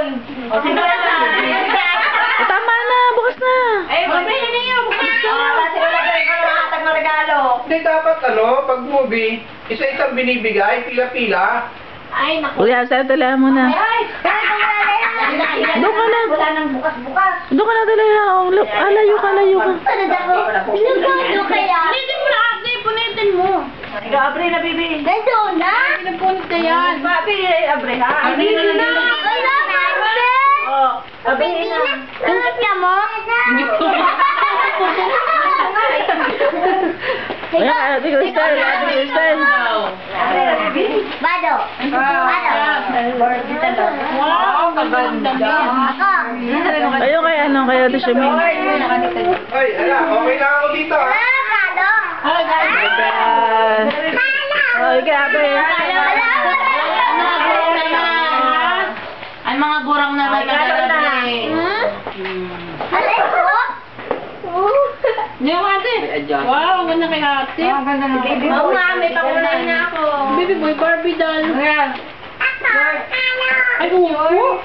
yun. O, sino na? Tama na, bukas na. Ay, mabili na yun. Bukas na. Sino na gawin ko na makatag na regalo? Hindi dapat pag movie, isa-isang binibigay, pila-pila. Ay, naku. Kuya, sa tala mo na. Ay, Doon ka na. Wala nang bukas-bukas. Doon ka na tala. Alayo ka, alayo ka. Ano ako? Pinagkano kaya? Punitin mo na, Abdi. Punitin mo. Ikaw, Abri na, bibi. Gano'n na? Pinapunit na yan. Babi, Abri, ha? Abri na. Wala, Abri. Oo. Abri na. Ingit ka mo? Ingit ko. Kuya, Ate Cristel, Ate Cristel. Bado. Wow, kaganda. Ako. Kayo kay ano, kay Ate Shumin. Ay, okay lang ako dito, ha? Bado. Ayan. Ay, kay Ate. Ay, mga gurang na may nagagabi. Alay ko? Yung ate. Wow, ganda kay ate. Ang ganda na. Oo nga, may pakulay na ako. Baby boy, Barbie doll. Ay, upo.